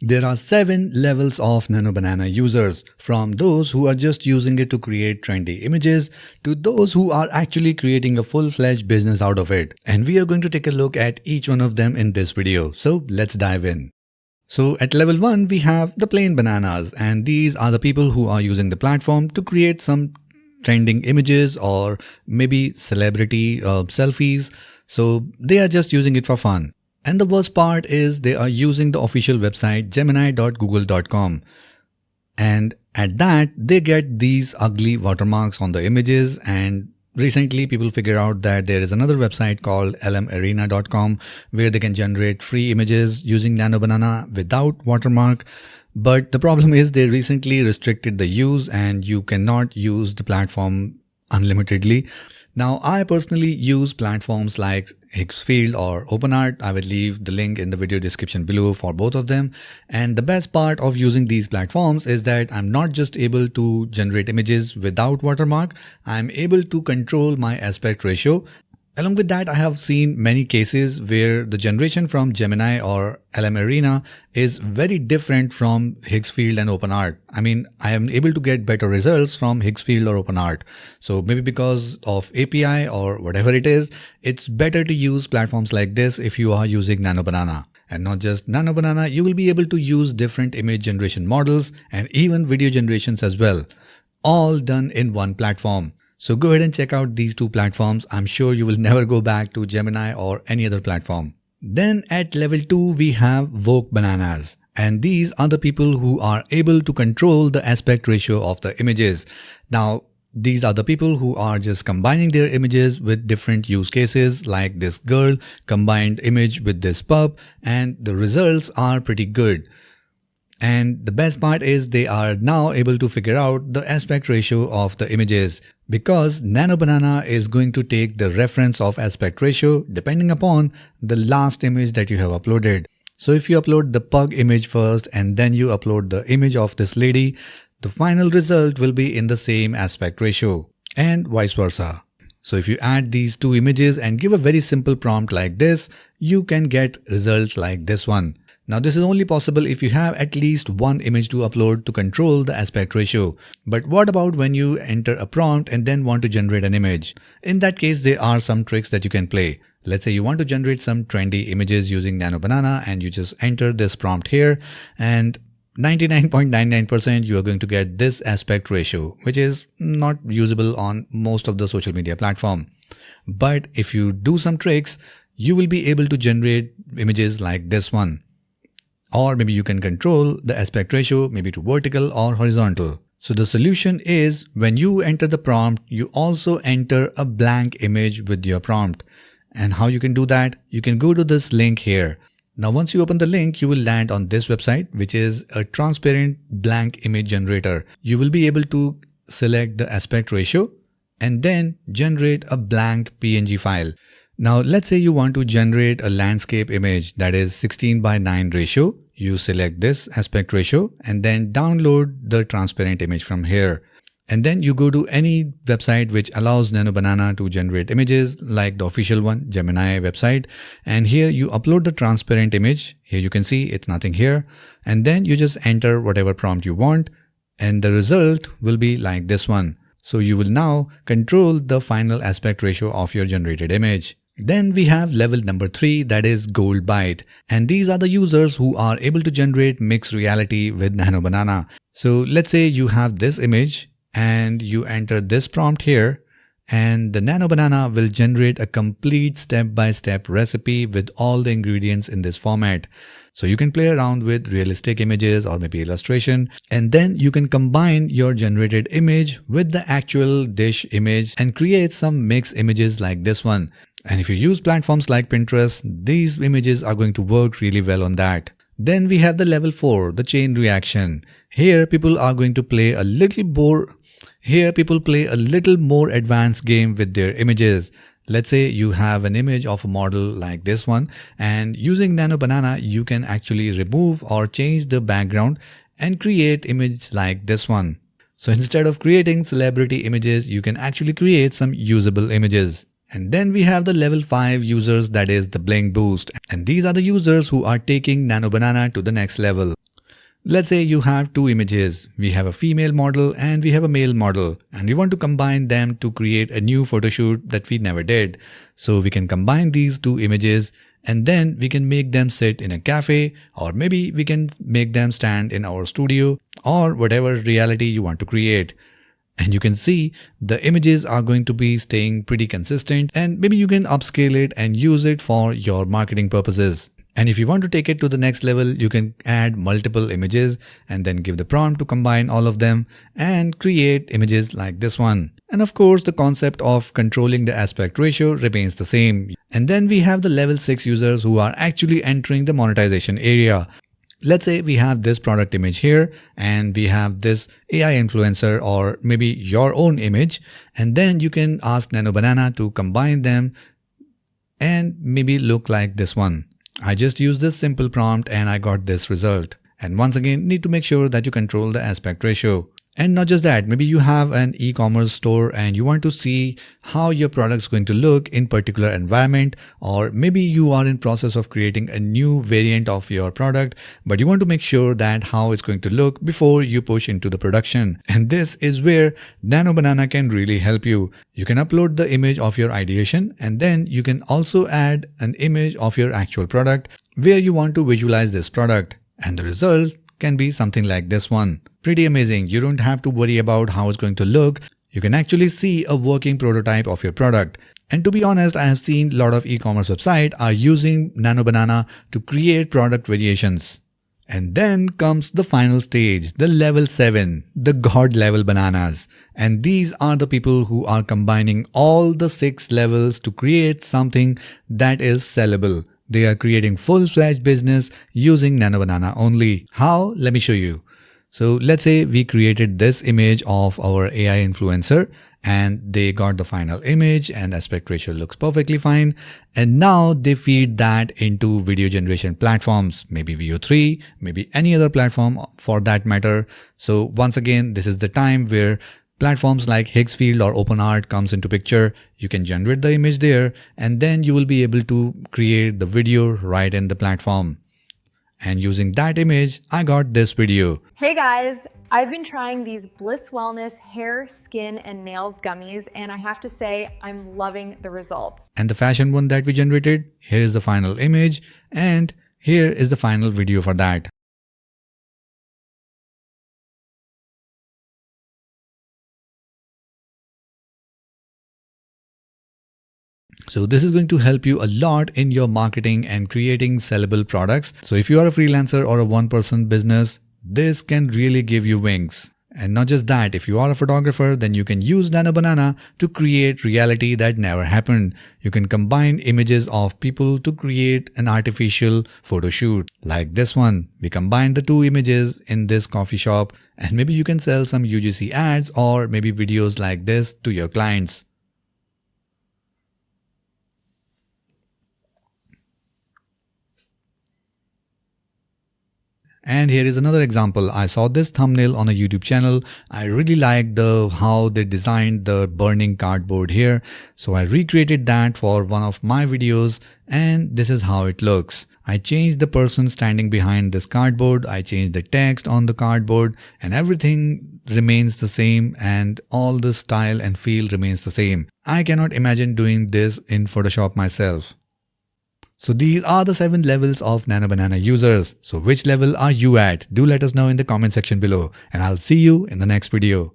There are 7 levels of Nano Banana users, from those who are just using it to create trendy images to those who are actually creating a full-fledged business out of it. And we are going to take a look at each one of them in this video. So let's dive in. So at level 1, we have the plain bananas, and these are the people who are using the platform to create some trending images or maybe celebrity selfies. So they are just using it for fun. And the worst part is they are using the official website gemini.google.com. And at that, they get these ugly watermarks on the images. And recently, people figure out that there is another website called lmarena.com where they can generate free images using Nano Banana without watermark. But the problem is they recently restricted the use and you cannot use the platform unlimitedly. Now, I personally use platforms like Higgsfield or OpenArt. I will leave the link in the video description below for both of them. And the best part of using these platforms is that I'm not just able to generate images without watermark, I'm able to control my aspect ratio. Along with that, I have seen many cases where the generation from Gemini or lmarena is very different from Higgsfield and OpenArt. I mean, I am able to get better results from Higgsfield or OpenArt. So maybe because of API or whatever it is, it's better to use platforms like this if you are using Nano Banana. And not just Nano Banana, you will be able to use different image generation models and even video generations as well, all done in one platform. So go ahead and check out these two platforms. I'm sure you will never go back to Gemini or any other platform. Then at level 2, we have woke bananas. And these are the people who are able to control the aspect ratio of the images. Now, these are the people who are just combining their images with different use cases, like this girl combined image with this pup, and the results are pretty good. And the best part is they are now able to figure out the aspect ratio of the images, because Nano Banana is going to take the reference of aspect ratio depending upon the last image that you have uploaded. So if you upload the pug image first and then you upload the image of this lady, the final result will be in the same aspect ratio, and vice versa. So if you add these two images and give a very simple prompt like this, you can get result like this one. Now this is only possible if you have at least one image to upload to control the aspect ratio. But what about when you enter a prompt and then want to generate an image? In that case, there are some tricks that you can play. Let's say you want to generate some trendy images using Nano Banana and you just enter this prompt here, and 99.99% you are going to get this aspect ratio, which is not usable on most of the social media platform. But if you do some tricks, you will be able to generate images like this one. Or maybe you can control the aspect ratio maybe to vertical or horizontal. So the solution is, when you enter the prompt, you also enter a blank image with your prompt. And how you can do that? You can go to this link here. Now once you open the link, you will land on this website, which is a transparent blank image generator. You will be able to select the aspect ratio and then generate a blank PNG file. Now let's say you want to generate a landscape image that is 16:9 ratio. You select this aspect ratio and then download the transparent image from here. And then you go to any website which allows Nano Banana to generate images, like the official one, Gemini website. And here you upload the transparent image. Here you can see it's nothing here. And then you just enter whatever prompt you want. And the result will be like this one. So you will now control the final aspect ratio of your generated image. Then we have level number 3, that is Gold Byte. And these are the users who are able to generate mixed reality with Nano Banana. So let's say you have this image and you enter this prompt here, and the Nano Banana will generate a complete step-by-step recipe with all the ingredients in this format. So you can play around with realistic images or maybe illustration, and then you can combine your generated image with the actual dish image and create some mixed images like this one. And if you use platforms like Pinterest, these images are going to work really well on that. Then we have the level 4, the chain reaction. Here people are going to play a little more advanced game with their images. Let's say you have an image of a model like this one, and using Nano Banana, you can actually remove or change the background and create image like this one. So instead of creating celebrity images, you can actually create some usable images. And then we have the level 5 users, that is the Bling Boost. And these are the users who are taking Nano Banana to the next level. Let's say you have two images. We have a female model and we have a male model, and we want to combine them to create a new photo shoot that we never did. So we can combine these two images and then we can make them sit in a cafe, or maybe we can make them stand in our studio, or whatever reality you want to create. And you can see the images are going to be staying pretty consistent, and maybe you can upscale it and use it for your marketing purposes. And if you want to take it to the next level, you can add multiple images and then give the prompt to combine all of them and create images like this one. And of course, the concept of controlling the aspect ratio remains the same. And then we have the level 6 users who are actually entering the monetization area. Let's say we have this product image here and we have this AI influencer or maybe your own image, and then you can ask Nano Banana to combine them and maybe look like this one. I just used this simple prompt and I got this result. And once again, need to make sure that you control the aspect ratio. And not just that, maybe you have an e-commerce store and you want to see how your product is going to look in particular environment, or maybe you are in process of creating a new variant of your product, but you want to make sure that how it's going to look before you push into the production. And this is where Nano Banana can really help you. You can upload the image of your ideation and then you can also add an image of your actual product where you want to visualize this product. And the result can be something like this one. Pretty amazing. You don't have to worry about how it's going to look. You can actually see a working prototype of your product. And to be honest, I have seen a lot of e-commerce websites are using Nano Banana to create product variations. And then comes the final stage, the level 7, the God level bananas. And these are the people who are combining all the 6 levels to create something that is sellable. They are creating full-fledged business using Nano Banana only. How? Let me show you. So let's say we created this image of our AI influencer and they got the final image and aspect ratio looks perfectly fine. And now they feed that into video generation platforms, maybe VO3, maybe any other platform for that matter. So once again, this is the time where platforms like Higgsfield or OpenArt comes into picture. You can generate the image there and then you will be able to create the video right in the platform. And using that image, I got this video. Hey guys, I've been trying these Bliss Wellness hair, skin, and nails gummies, and I have to say, I'm loving the results. And the fashion one that we generated, here is the final image, and here is the final video for that. So this is going to help you a lot in your marketing and creating sellable products. So if you are a freelancer or a one-person business, this can really give you wings. And not just that, if you are a photographer, then you can use Nano Banana to create reality that never happened. You can combine images of people to create an artificial photo shoot. Like this one, we combined the two images in this coffee shop, and maybe you can sell some UGC ads or maybe videos like this to your clients. And here is another example. I saw this thumbnail on a YouTube channel. I really liked how they designed the burning cardboard here. So I recreated that for one of my videos and this is how it looks. I changed the person standing behind this cardboard. I changed the text on the cardboard and everything remains the same and all the style and feel remains the same. I cannot imagine doing this in Photoshop myself. So these are the 7 levels of Nano Banana users. So which level are you at? Do let us know in the comment section below and I'll see you in the next video.